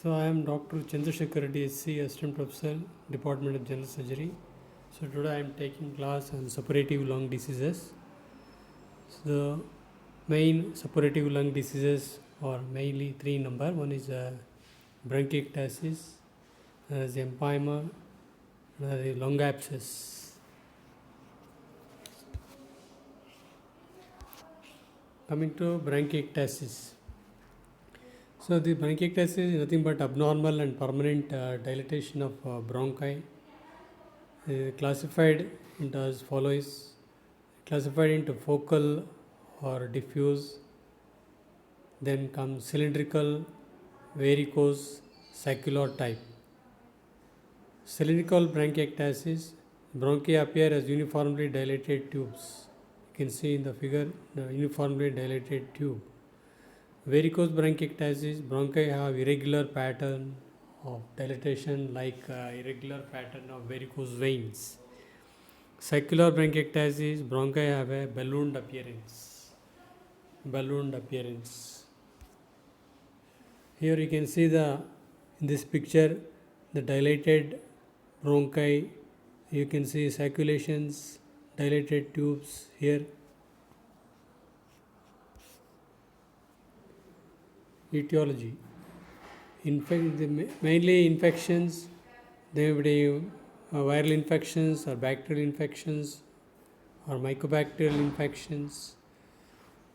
So I am Dr. Chandrasekhar Reddy, SC, Assistant Professor, Department of General Surgery. So today I am taking class on suppurative lung diseases. So the main suppurative lung diseases are mainly three number. One is bronchiectasis, another is empyema, another is lung abscess. Coming to bronchiectasis. So the bronchiectasis is nothing but abnormal and permanent dilatation of bronchi, classified into as follows: classified into focal or diffuse, then comes cylindrical, varicose, circular type. Cylindrical bronchiectasis, bronchi appear as uniformly dilated tubes. You can see in the figure the uniformly dilated tube. Varicose bronchiectasis, bronchi have irregular pattern of dilatation like irregular pattern of varicose veins. Circular bronchiectasis, bronchi have a ballooned appearance. Ballooned appearance. Here you can see in this picture the dilated bronchi. You can see circulations, dilated tubes here. Etiology. Mainly infections, there will be viral infections or bacterial infections or mycobacterial infections.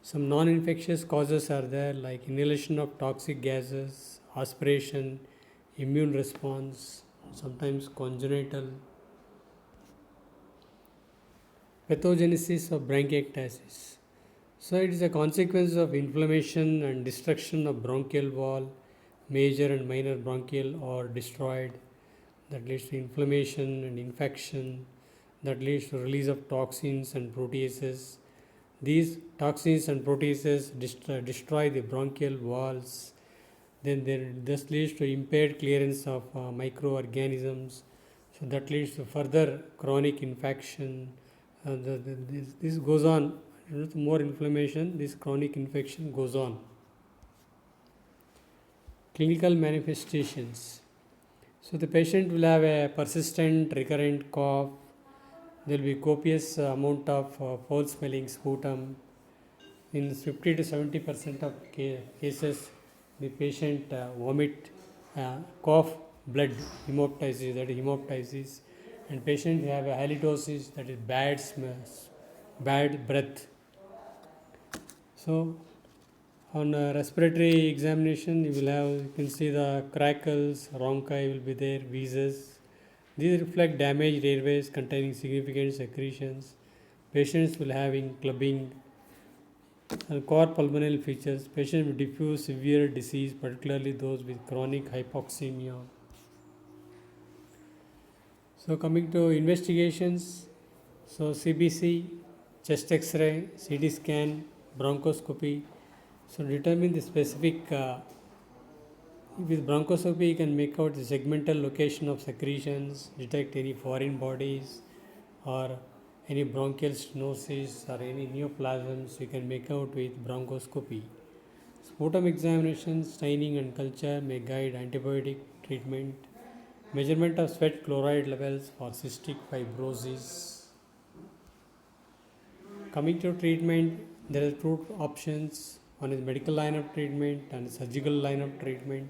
Some non-infectious causes are there like inhalation of toxic gases, aspiration, immune response, sometimes congenital. Pathogenesis of bronchiectasis. So it is a consequence of inflammation and destruction of bronchial wall. Major and minor bronchial are destroyed. That leads to inflammation and infection. That leads to release of toxins and proteases. These toxins and proteases destroy the bronchial walls. Then this leads to impaired clearance of microorganisms. So that leads to further chronic infection. This goes on. With more inflammation, this chronic infection goes on. Clinical manifestations. So the patient will have a persistent recurrent cough. There will be copious amount of foul smelling sputum. In 50 to 70% of cases, the patient vomit, cough, blood, hemoptysis, that is hemoptysis, and patient have a halitosis, that is bad smells, bad breath. So on respiratory examination, you can see the crackles, rhonchi will be there, wheezes. These reflect damaged airways containing significant secretions. Patients will having clubbing and core pulmonary features. Patients with diffuse severe disease, particularly those with chronic hypoxemia. So coming to investigations, so CBC, chest X-ray, CT scan, bronchoscopy. So determine the specific, with bronchoscopy you can make out the segmental location of secretions, detect any foreign bodies or any bronchial stenosis or any neoplasms you can make out with bronchoscopy. Sputum examination, staining and culture may guide antibiotic treatment. Measurement of sweat chloride levels for cystic fibrosis. Coming to treatment, there are two options. One is medical line of treatment and surgical line of treatment.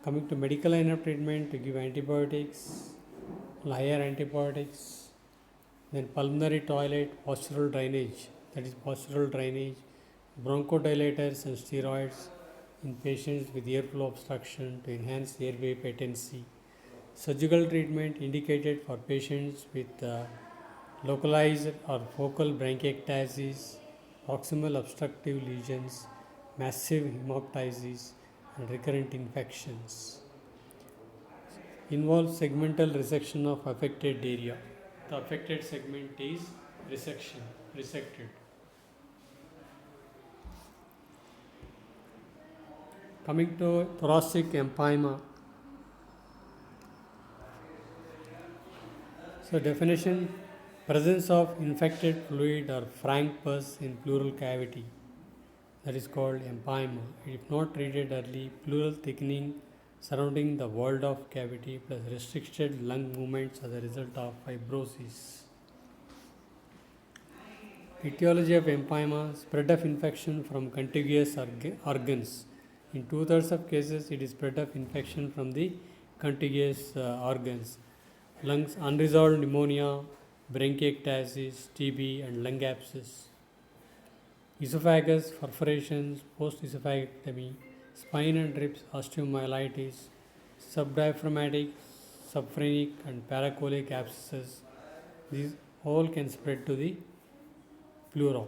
Coming to medical line of treatment, to give antibiotics, higher antibiotics, then pulmonary toilet, postural drainage, that is postural drainage, bronchodilators and steroids in patients with airflow obstruction to enhance airway patency. Surgical treatment indicated for patients with localized or focal bronchiectasis, proximal obstructive lesions, massive hemoptysis, and recurrent infections. Involves segmental resection of affected area. The affected segment is resected. Coming to thoracic empyema. So definition: presence of infected fluid or frank pus in pleural cavity, that is called empyema. If not treated early, pleural thickening surrounding the walled off cavity plus restricted lung movements as a result of fibrosis. Etiology of empyema, spread of infection from contiguous organs. In two-thirds of cases, it is spread of infection from the contiguous organs. Lungs, unresolved pneumonia, bronchiectasis, TB, and lung abscess. Esophagus, perforations, post-esophagectomy, spine and ribs, osteomyelitis, subdiaphragmatic, subphrenic, and paracolic abscesses. These all can spread to the pleura.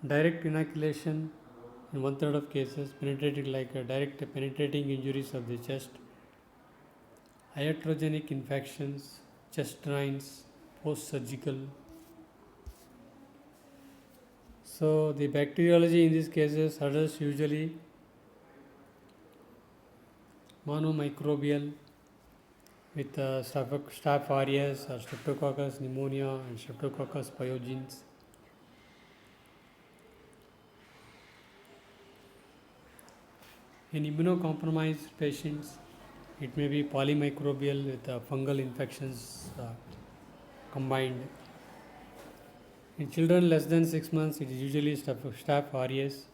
Direct inoculation in one-third of cases, penetrating like a direct penetrating injuries of the chest, iatrogenic infections, chest drains, post-surgical. So the bacteriology in these cases, adults usually monomicrobial with Staph aureus or Streptococcus pneumonia and Streptococcus pyogenes. In immunocompromised patients, it may be polymicrobial with fungal infections combined. In children less than 6 months, it is usually Staph aureus.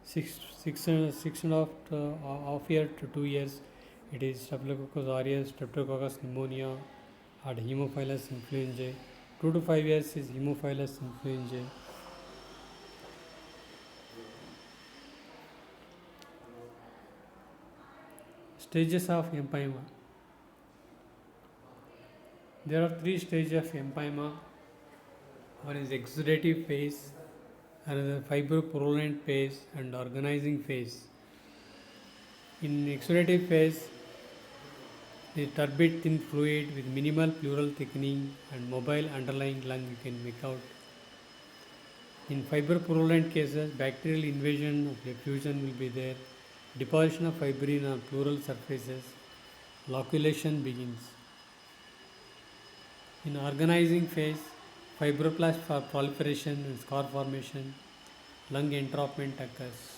6.5 year to 2 years, it is Staphylococcus aureus, Streptococcus pneumonia, and Haemophilus influenzae. 2 to 5 years is Haemophilus influenzae. Stages of empyema. There are 3 stages of empyema. One is exudative phase, another fibropurulent phase, and organizing phase. In exudative phase, the turbid thin fluid with minimal pleural thickening and mobile underlying lung you can make out. In fibropurulent cases, bacterial invasion of effusion will be there, deposition of fibrin on pleural surfaces, loculation begins. In organizing phase, fibroblast proliferation and scar formation, lung entrapment occurs.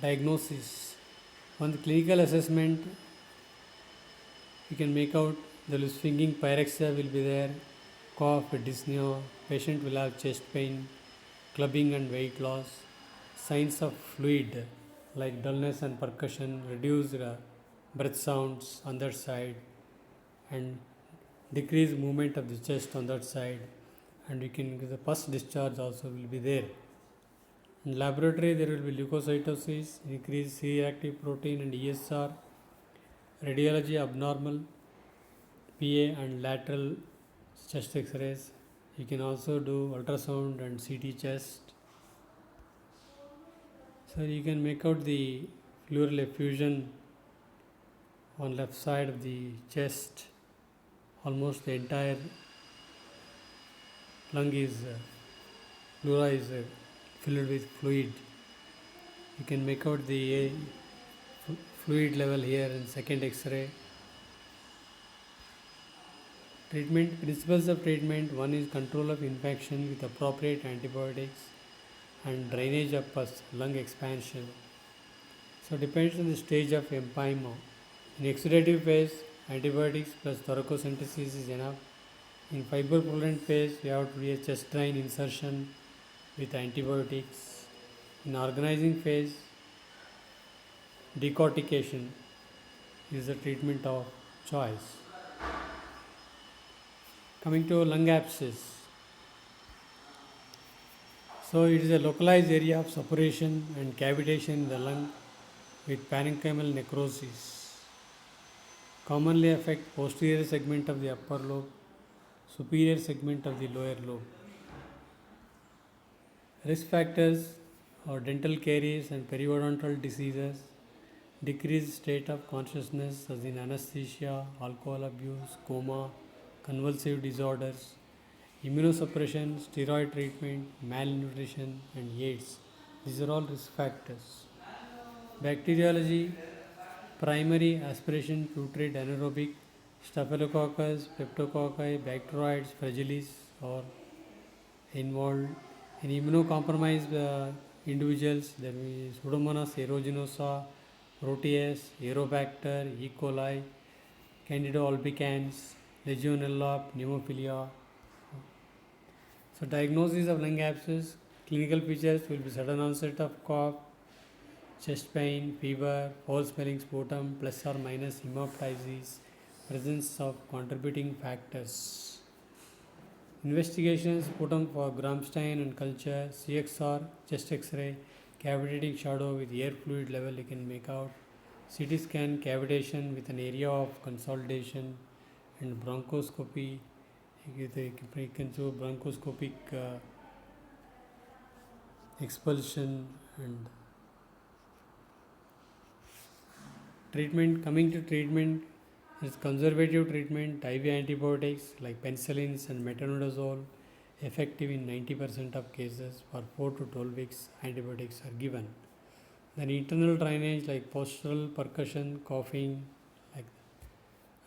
Diagnosis. On the clinical assessment, you can make out the swinging pyrexia will be there, cough, dyspnea, patient will have chest pain, clubbing and weight loss, signs of fluid like dullness and percussion, reduced breath sounds on that side, and decreased movement of the chest on that side, and you can the pus discharge also will be there. In laboratory, there will be leukocytosis, increased C-reactive protein and ESR, radiology abnormal, PA and lateral chest X-rays. You can also do ultrasound and CT chest. So you can make out the pleural effusion on left side of the chest. Almost the entire lung is pleura is filled with fluid. You can make out the fluid level here in second X-ray. Treatment, principles of treatment: one is control of infection with appropriate antibiotics and drainage of pus, lung expansion. So depends on the stage of empyema. In exudative phase, antibiotics plus thoracosynthesis is enough. In fibropurulent phase, we have to do a chest drain insertion with antibiotics. In organizing phase, decortication is the treatment of choice. Coming to lung abscess. So it is a localized area of suppuration and cavitation in the lung with parenchymal necrosis. Commonly affect posterior segment of the upper lobe, superior segment of the lower lobe. Risk factors are dental caries and periodontal diseases, decreased state of consciousness as in anesthesia, alcohol abuse, coma, convulsive disorders, immunosuppression, steroid treatment, malnutrition, and AIDS. These are all risk factors. Bacteriology: primary aspiration putrid anaerobic, Staphylococcus, Peptococci, Bacteroides, fragilis are involved. In immunocompromised individuals, there is Pseudomonas aeruginosa, Proteus, Aerobacter, E. coli, Candida albicans, Legionella, pneumophilia. So diagnosis of lung abscess, clinical features will be sudden onset of cough, chest pain, fever, foul smelling sputum, plus or minus hemoptysis, presence of contributing factors. Investigations sputum for Gram-Stein and culture, CXR, chest X-ray, cavitating shadow with air fluid level you can make out, CT scan cavitation with an area of consolidation, and bronchoscopy. You can show bronchoscopic expulsion and treatment. Coming to treatment, is conservative treatment, IV antibiotics like penicillins and metronidazole, effective in 90% of cases. For 4 to 12 weeks, antibiotics are given. Then internal drainage like postural percussion, coughing, like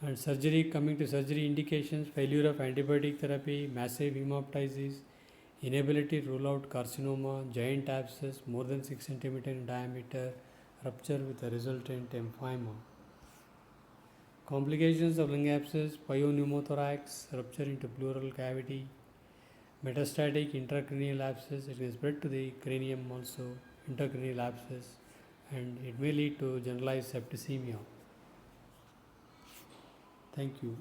that. And surgery, coming to surgery indications, failure of antibiotic therapy, massive hemoptysis, inability to rule out carcinoma, giant abscess more than 6 cm in diameter, rupture with a resultant emphysema. Complications of lung abscess, pneumothorax, rupture into pleural cavity, metastatic intracranial abscess, it can spread to the cranium also, intracranial abscess, and it may lead to generalized septicemia. Thank you.